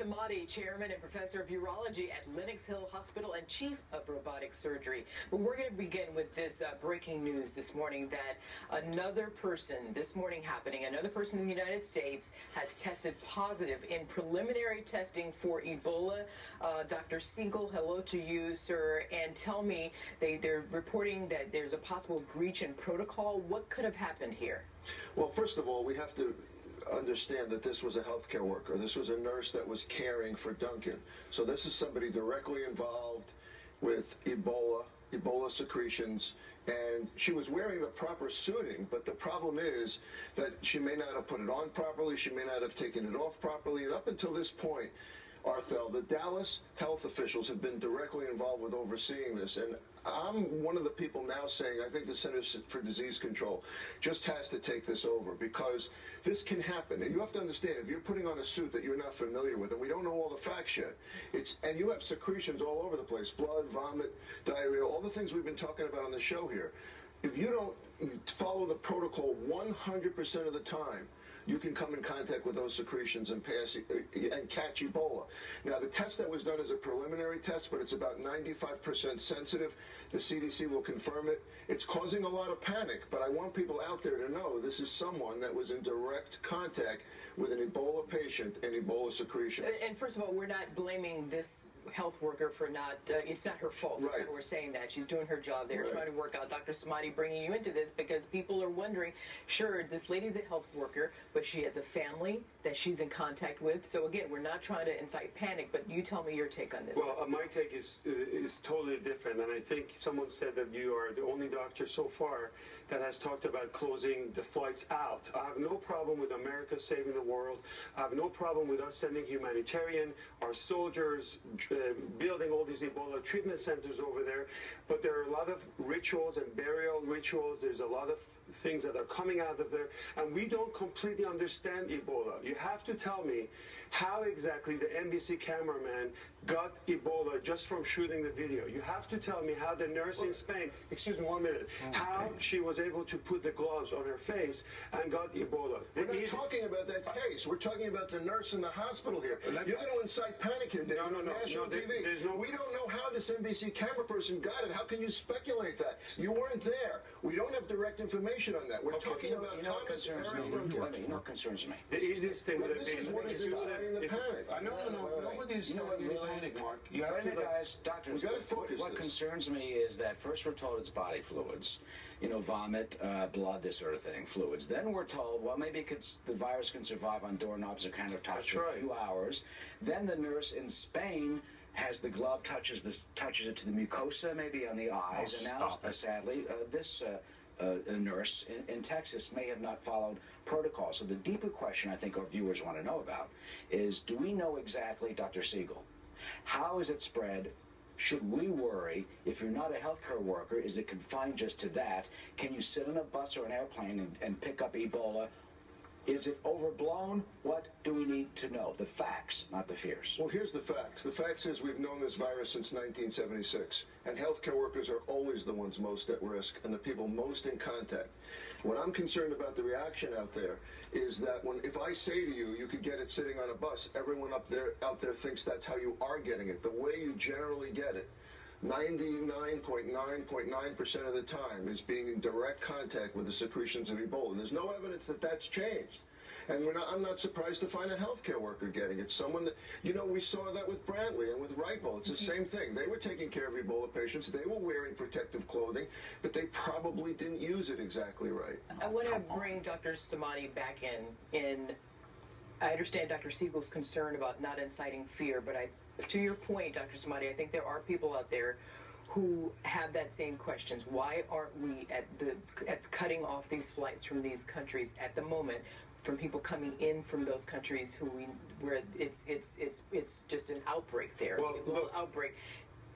Samadi, Chairman and Professor of Urology at Lenox Hill Hospital and Chief of Robotic Surgery. But we're going to begin with this breaking news this morning that another person, this morning happening, another person in the United States has tested positive in preliminary testing for Ebola. Dr. Siegel, hello to you, sir. And tell me, they're reporting that there's a possible breach in protocol. What could have happened here? Well, first of all, we have to understand that this was a healthcare worker. This was a nurse that was caring for Duncan. So this is somebody directly involved with Ebola secretions, and she was wearing the proper suiting, but the problem is that she may not have put it on properly, she may not have taken it off properly, and up until this point, Arthel, the Dallas health officials have been directly involved with overseeing this, and I'm one of the people now saying I think the Centers for Disease Control just has to take this over, because this can happen. And you have to understand, if you're putting on a suit that you're not familiar with, and we don't know all the facts yet, and you have secretions all over the place, blood, vomit, diarrhea, all the things we've been talking about on the show here. If you don't follow the protocol 100% of the time, you can come in contact with those secretions and catch Ebola. Now, the test that was done is a preliminary test, but it's about 95% sensitive. The CDC will confirm it. It's causing a lot of panic, but I want people out there to know this is someone that was in direct contact with an Ebola patient and Ebola secretion. And first of all, we're not blaming this health worker for not, it's not her fault. Right. We're saying that. She's doing her job there, right, trying to work out. Dr. Samadi bringing you into this because people are wondering, sure, this lady's a health worker, but she has a family that she's in contact with. So again, we're not trying to incite panic, but you tell me your take on this. Well, my take is totally different, and I think someone said that you are the only doctor so far that has talked about closing the flights out. I have no problem with America saving the world. I have no problem with us sending humanitarian, our soldiers, building all these Ebola treatment centers over there, but there are a lot of rituals and burial rituals. There's a lot of things that are coming out of there, and we don't completely understand Ebola. You have to tell me how exactly the NBC cameraman got Ebola just from shooting the video. You have to tell me how the nurse in Spain, excuse me 1 minute, how she was able to put the gloves on her face and got Ebola. We're not talking about that case. We're talking about the nurse in the hospital here. You're going to incite panic here, David, on national TV. We don't know how this NBC camera person got it. How can you speculate that? You weren't there. We don't have direct information on that. We're talking about Thomas and Eric Duncan. You know what concerns me? The easiest thing would have been... This is what is inciting the panic. Nobody's starting the panic, Mark. You have to, guys, doctors, what concerns me is that first we're told it's body fluids, you know, vomit, blood, this sort of thing, fluids. Then we're told, well, maybe the virus can survive on doorknobs or countertops for a few hours. Then the nurse in Spain has the glove, touches it to the mucosa, maybe on the eyes, and now, sadly, this nurse in Texas may have not followed protocol. So the deeper question I think our viewers want to know about is, do we know exactly, Dr. Siegel, how is it spread? Should we worry? If you're not a healthcare worker, is it confined just to that? Can you sit on a bus or an airplane and pick up Ebola? Is it overblown? What do we need to know? The facts, not the fears. Well, here's the facts. The facts is we've known this virus since 1976, and healthcare workers are always the ones most at risk and the people most in contact. What I'm concerned about the reaction out there is that if I say to you, you could get it sitting on a bus, everyone out there thinks that's how you are getting it. The way you generally get it, 99.9% of the time, is being in direct contact with the secretions of Ebola. There's no evidence that that's changed. And I'm not surprised to find a healthcare worker getting it. Someone that, you know, we saw that with Brantley and with Reichel. It's the same thing. They were taking care of Ebola patients. They were wearing protective clothing, but they probably didn't use it exactly right. I want to bring Dr. Samadi back in. I understand Dr. Siegel's concern about not inciting fear, but to your point, Dr. Samadi, I think there are people out there who have that same questions. Why aren't we at cutting off these flights from these countries at the moment, from people coming in from those countries where it's just an outbreak there, well, a little outbreak.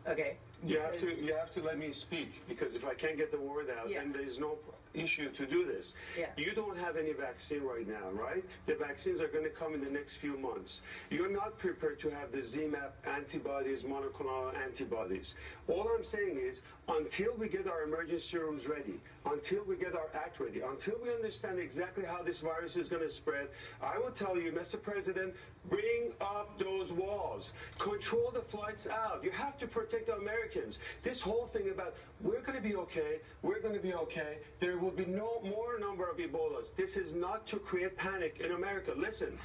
Okay. You have to let me speak, because if I can't get the word out, then there's no issue to do this. You don't have any vaccine right now, right? The vaccines are going to come in the next few months. You're not prepared to have the ZMapp antibodies, monoclonal antibodies. All I'm saying is, until we get our emergency rooms ready, until we get our act ready, until we understand exactly how this virus is going to spread, I will tell you, Mr. President, bring up those walls. jobs. Control the flights out. You have to protect the Americans. This whole thing about we're going to be okay, we're going to be okay, there will be no more number of Ebolas. This is not to create panic in America. Listen.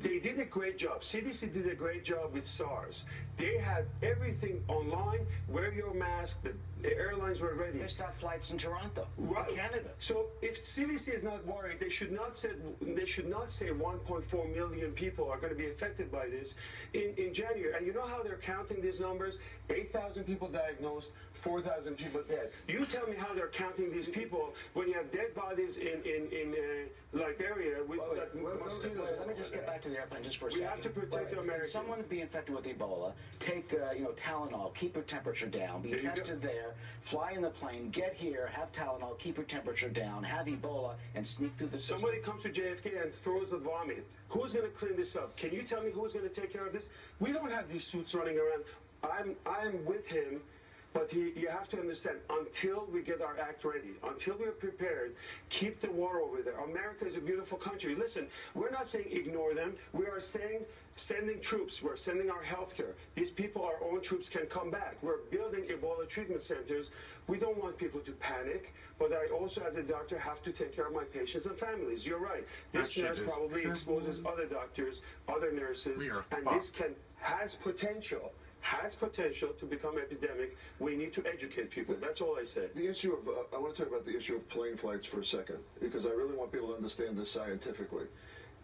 They did a great job. CDC did a great job with SARS. They had everything online. Wear your mask. The airlines were ready. They stopped flights in Toronto, right. Canada. So if CDC is not worried, they should not say 1.4 million people are going to be affected by this in January. And you know how they're counting these numbers? 8,000 people diagnosed, 4,000 people dead. You tell me how they're counting these people when you have dead bodies in Liberia with mosquitoes. Let me just get back to the airplane just for a second. We have to protect the Americans. Can someone be infected with Ebola, take Tylenol, keep your temperature down, be tested there, fly in the plane, get here, have Tylenol, keep your temperature down, have Ebola, and sneak through the system. Somebody comes to JFK and throws a vomit. Who's going to clean this up? Can you tell me who's going to take care of this? We don't have these suits running around. I'm with him. But you have to understand, until we get our act ready, until we're prepared, keep the war over there. America is a beautiful country. Listen, we're not saying ignore them. We are saying sending troops. We're sending our health care. These people, our own troops, can come back. We're building Ebola treatment centers. We don't want people to panic, but I also, as a doctor, have to take care of my patients and families. You're right. This nurse probably exposes other doctors, other nurses, and this has potential to become epidemic. We need to educate people. That's all I say. The issue of, I want to talk about the issue of plane flights for a second, because I really want people to understand this scientifically.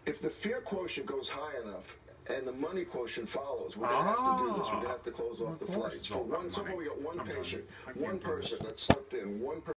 If the fear quotient goes high enough and the money quotient follows, we're going to have to do this. We're going to have to close off the flights. So far we got one patient, one person that slipped in, one person.